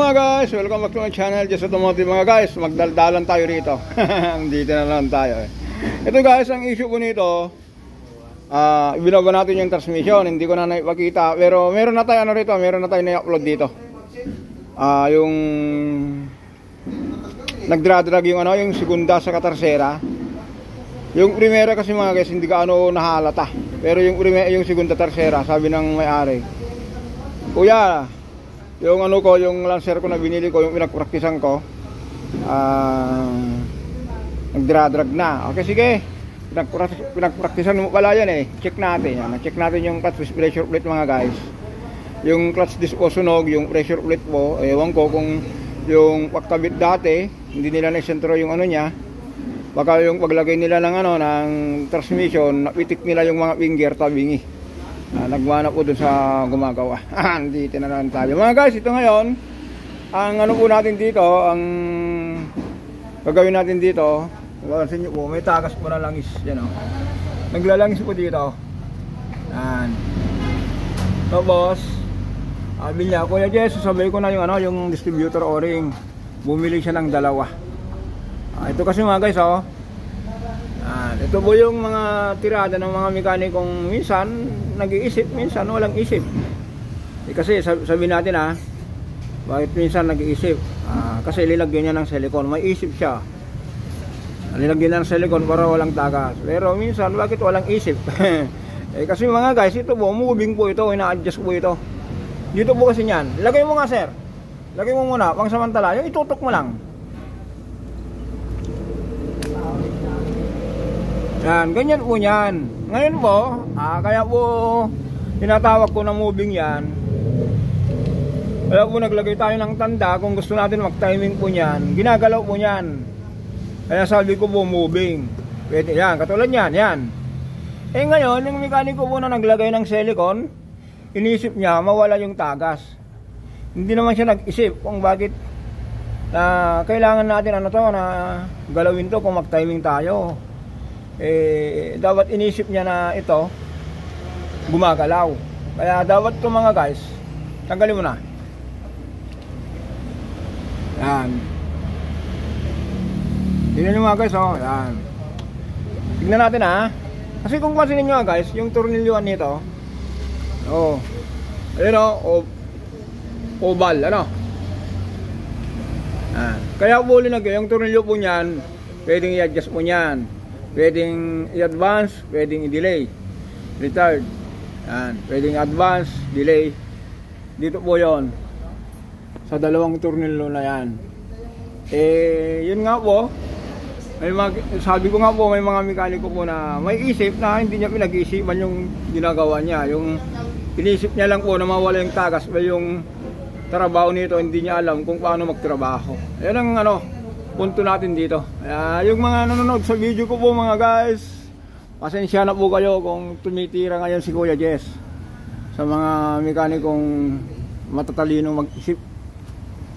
mga guys, welcome back to my channel, Just Automotive mga guys. Magdaldalan tayo rito. Dito na lang tayo Ito guys, ang issue ko nito, ibinawa natin yung transmission. Hindi ko na naipakita, pero meron na tayo rito, meron na tayo na-upload dito. Yung nagdradrag yung yung segunda sa katersera. Yung primera kasi mga guys, hindi ka nahalata. Pero yung segunda tersera, sabi ng may-ari, kuya, yung yung Lancer ko na binili ko, yung pinagpraktisan ko, nagdradrag na. Okay, sige. Pinagpraktisan mo pala yan Check natin yan. Check natin yung clutch with pressure plate mga guys. Yung clutch disc po sunog, yung pressure plate po, ewan ko kung yung pagkabit dati, hindi nila na-sentro yung niya. Baka yung paglagay nila ng ng transmission, napitik nila yung mga finger tabingi. Nagwana po dun sa gumagawa. Dito na lang tayo mga guys. Ito ngayon, ang po natin dito, ang gagawin natin dito, pansin nyo po, may tagas po na langis yan naglalangis po dito. Yan. Tapos sabi niya, Kuya Jess, sabay ko na yung yung distributor o-ring. Bumili siya ng dalawa. Ito kasi mga guys ito po yung mga tirada ng mga mekanikong minsan nag-iisip, minsan walang isip. Kasi sabi natin bakit minsan nag-iisip? Kasi lilagyan niya ng silicone, may isip siya. Lilagyan niya ng silicone para walang tagas. Pero minsan bakit walang isip? Kasi mga guys, ito po, moving po ito, ina-adjust po ito. Dito po kasi niyan. Lagay mo nga sir. Lagay mo muna, pang samantala, yung itutok mo lang. Yan, ganyan po yan. Ngayon po, kaya po tinatawag ko na moving yan. Kaya po naglagay tayo ng tanda kung gusto natin mag-timing po yan. Ginagalaw po yan. Kaya sabi ko po moving. Pwede yan, katulad yan, yan. Ngayon, yung mekaniko po na naglagay ng silicone, inisip niya mawala yung tagas. Hindi naman siya nag-isip kung bakit kailangan natin na galawin to kung mag-timing tayo. Dapat inisip niya na ito gumagalaw. Kaya dapat ito mga guys, tanggalin mo na. Yan. Tignan nyo mga guys yan. Tignan natin kasi kung pansinin nyo guys, yung tornilyuan nito ayun oval yan. Kaya po linagay yung tornilyo po nyan, pwedeng i-adjust po nyan. Pwedeng i-advance, pwedeng i-delay, retard. Yan, pwedeng advance, delay. Dito po yon sa dalawang tornilyo na yan. Yun nga po, sabi ko nga po, may mga mekaniko po na may isip na hindi niya pinag-iisipan yung ginagawa niya. Yung inisip niya lang po na mawala yung tagas, yung trabaho nito, hindi niya alam kung paano magtrabaho. Yan ang punto natin dito. Yung mga nanonood sa video ko po mga guys, pasensya na po kayo kung tumitira ngayon si Kuya Jess sa mga mekanikong matatalinong mag-isip.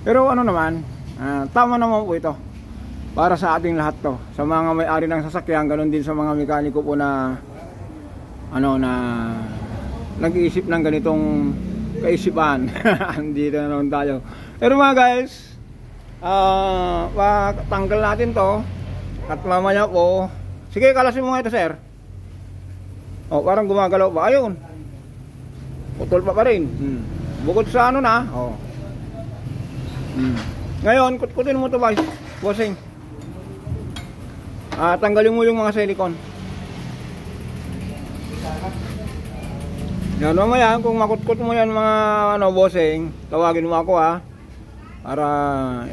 Pero naman, tama naman po ito para sa ating lahat to. Sa mga may-ari ng sasakyan, ganoon din sa mga mekaniko po na na nag-iisip ng ganitong kaisipan. Dito na naman tayo. Pero mga guys, tanggal natin to at mamaya po, sige kalasin mo nga ito sir. Parang gumagalaw pa, ayun, putol pa rin. Bukod sa ngayon kutkutin mo to guys, bossing. Tanggalin mo yung mga silicone. Yan, mamaya kung makutkut mo yan mga bossing, tawagin mo ako para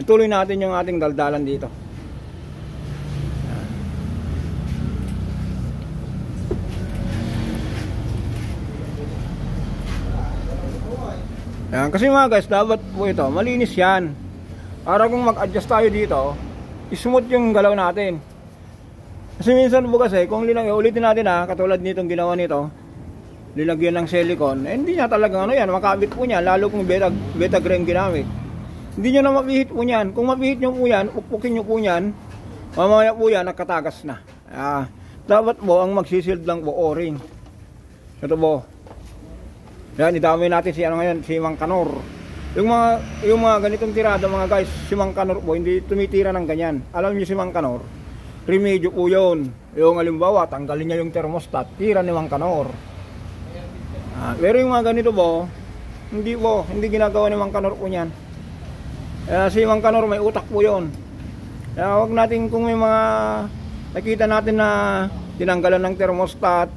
ituloy natin yung ating daldalan dito. Yan, kasi mga guys, dapat po ito malinis yan. Para kung mag-adjust tayo dito, smooth yung galaw natin. Kasi minsan po kasi, kung ulitin natin katulad nitong ginawa nito, lilagyan ng silicone, hindi niya talagang makabit po niya, lalo kung beta green ginamit. Hindi nyo na mapihit po yan. Kung mapihit nyo po yan, upukin nyo po yan, mamaya po yan, nakatagas na. Dapat po, ang magsisild lang po, o-ring. Ito po. Yan, idamay natin si Mang Kanor. yung mga ganitong tirada mga guys, si Mang Kanor po hindi tumitira ng ganyan. Alam niyo si Mang Kanor, remedyo po yun. Yung halimbawa, tanggalin niya yung thermostat, tira ni Mang Kanor. Pero yung mga ganito po, hindi ginagawa ni Mang Kanor po yan. Si Mang Kanor may utak po yun. Kaya wag natin, kung may mga nakita natin na tinanggalan ng thermostat,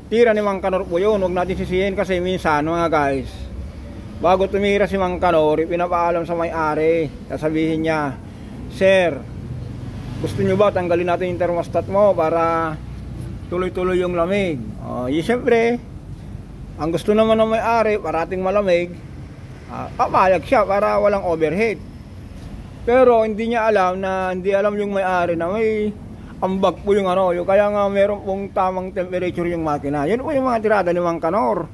tira ni Mang Kanor po yun. Wag natin sisihin kasi minsan mga guys, bago tumira si Mang Kanor, pinapaalam sa may-ari, sasabihin niya, "Sir, gusto nyo ba tanggalin natin yung thermostat mo para tuloy-tuloy yung lamig?" Siyempre, ang gusto naman ng may-ari, parating malamig, papayag siya para walang overheat. Pero hindi niya alam hindi alam yung may-ari na may ambag po yung kaya nga meron pong tamang temperature yung makina. Yan po yung mga tirada ni Mang Kanor.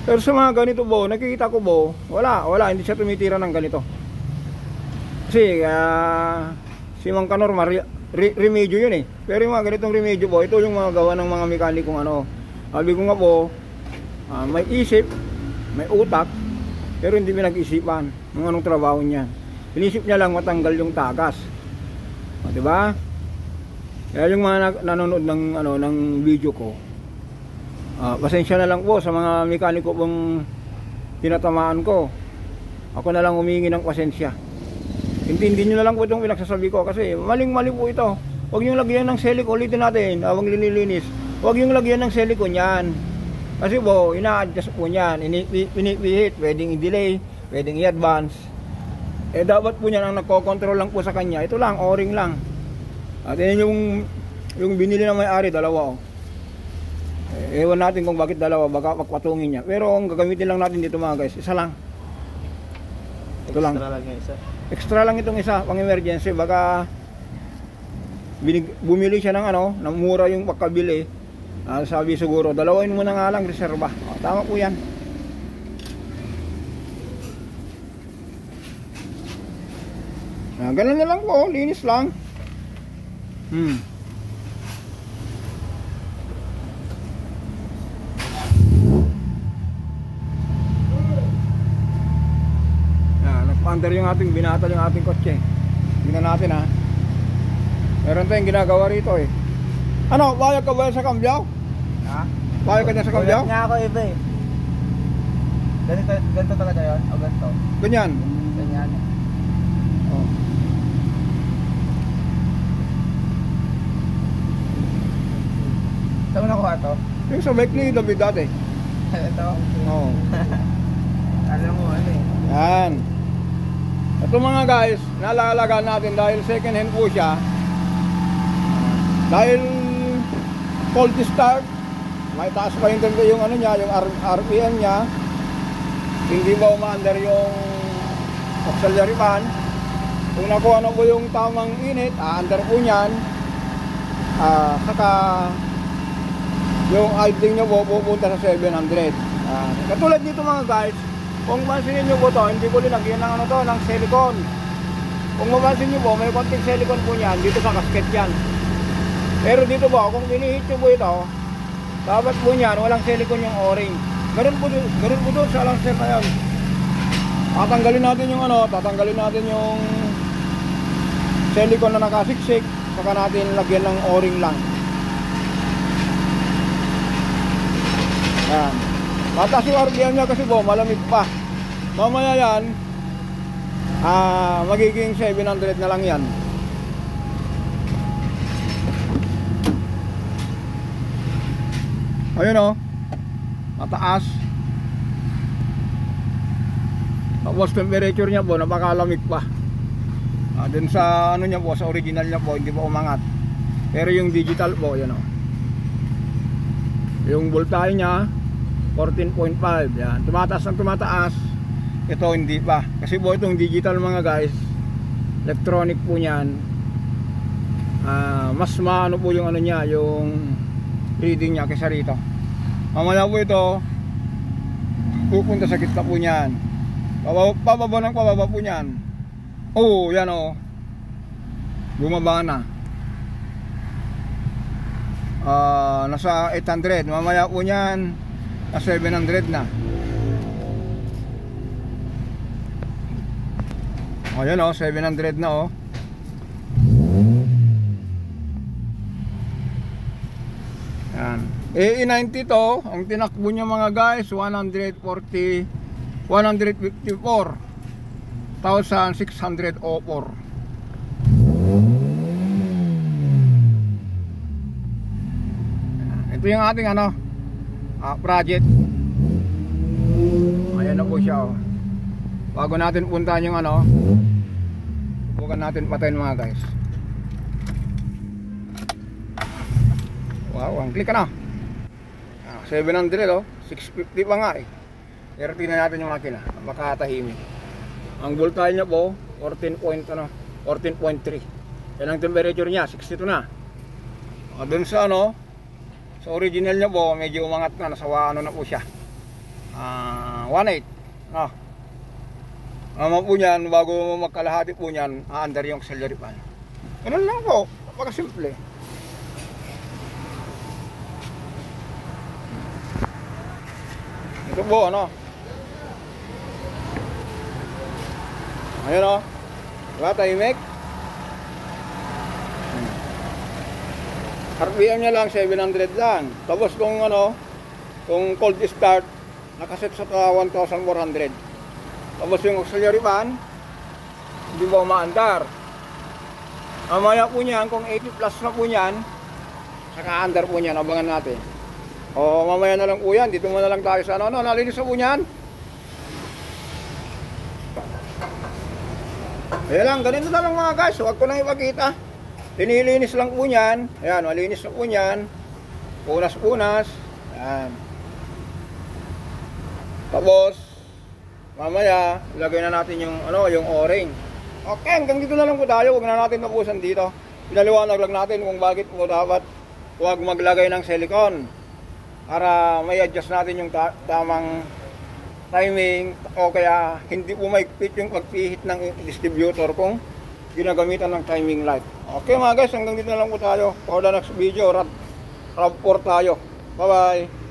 Pero sa mga ganito po, nakikita ko po, wala, hindi siya tumitira ng ganito. Kasi si Mang Kanor, remedyo yun eh. Pero yung mga ganitong remedyo po, ito yung mga gawa ng mga mekanikong sabi ko nga po, may isip, may utak, pero hindi pinag-isipan ng anong trabaho niya. Inisip niya lang matanggal yung tagas. Diba? Kaya yung mga nanonood ng video ko, pasensya na lang po sa mga mekaniko pong tinatamaan ko. Ako na lang humingi ng pasensya. Intindi nyo na lang po itong pinagsasabi ko kasi maling-mali po ito. Huwag yung lagyan ng silicone, ulitin natin, habang linilinis. Huwag yung lagyan ng silicone yan. Kasi po, ina-adjust po yan, pinipihit, pwedeng i-delay, pwedeng i-advance. Dapat po yan ang nagko-control lang po sa kanya. Ito lang, o-ring lang. At yun yung binili ng may-ari, dalawa ewan natin kung bakit dalawa, baka magpatungin niya. Pero ang gagamitin lang natin dito mga guys, isa lang. Ito lang. Extra lang yung isa. Extra lang itong isa, pang emergency. Baka bumili siya ng ng mura yung pagkabili. Sabi siguro, dalawin mo na nga lang, reserva. Tama po yan. Ganun na lang po, linis lang. Nagpa-under yung binatol yung ating kotse. Tingnan natin meron tayong ginagawa rito eh. Bayag ka ba sa kambyaw? Bayag ka na sa kambyaw? Bayag nga ako iba eh. Ganito talaga yun? O ganito? Ganyan. Saan mo nakuha ito? Yung sa bike ni David dati. Ito? Oo. Alam mo Yan. Ito mga guys, nalalagaan natin dahil second hand po siya. Dahil cold start, may taas pa yung niya, yung RPM niya. Hindi ba umaandar yung auxiliary fan. Kung nakuha na po yung tamang init, aandar po niyan. Saka yung idling nyo po pupunta sa 700. Katulad dito mga guys, kung mapansinin nyo po to, hindi ko linagyan ng ng silicone. Kung mapapansin nyo po, may konting silicone po niyan dito sa kasket yan. Pero dito po, kung pinihit nyo po ito, dapat po niyan, walang silicone yung o-ring. Ganun po doon sa alancer na yan. Tatanggalin natin yung silicone na nakasiksik, saka natin lagyan ng o-ring lang. Yan. Mataas yung RPM niya kasi po, malamig pa. Mamaya yan, magiging 700 na lang yan. Ayun mataas. Tapos temperature niya po, napakalamig pa. Dun sa niya po, sa original niya po, hindi po umangat. Pero yung digital po, yan yung voltahe niya 14.5, yan. Tumataas ng tumataas. Ito hindi pa. Kasi po itong digital mga guys, electronic po niyan. Mas maano po yung niya, yung reading niya kaysa rito. Mamaya po ito pupunta sa gitna po niyan. Pababa ng pababa po niyan. Yan bumaba na. Nasa 800. Mamaya po niyan, 700 na. Ayan o, 700 na o. Yan. AE90 to, ang tinakbo niya mga guys, 154,604. Ito yung ating project. Ayan na po siya oh. Bago natin puntahan yung subukan natin patayin mga guys. Wow, ang click ka na. 700 oh, 650 pa nga eh. Pero tingnan natin yung makina, makatahimik. Ang voltage niya po 14.3. Yan ang temperature niya, 62 na. Doon sa sa original niya po, medyo umangat na, nasa na po siya. 1.8. Naman po niyan, bago magkalahati po niyan, aandar yung auxiliary fan. Ganun lang po, napakasimple. Ito po ayun diba tahimik? RPM nya lang 700 lang. Tapos kung cold start, nakaset sa 1,400. Tapos yung auxiliary fan, hindi ba umaandar? Mamaya po niyan, kung 80 plus na po niyan, saka andar po niyan, abangan natin. O mamaya na lang po yan, dito muna lang tayo sa nalinis na po niyan. Ayan lang, ganito na lang mga guys, huwag ko nang ipakita. Tinilinis lang po niyan. Ayan, malinis na po niyan. Punas-punas. Ayan. Tapos mamaya, ilagay na natin yung yung o-ring. Okay, hanggang dito na lang po tayo. Huwag na natin tapusan dito. Pinaliwanag lang natin kung bakit po dapat huwag maglagay ng silicone. Para may adjust natin yung tamang timing o kaya hindi po maigpit yung pagpihit ng distributor kung ginagamitan ng timing light. Okay mga guys, hanggang dito na lang po tayo. For the next video, RAV4 tayo. Bye bye.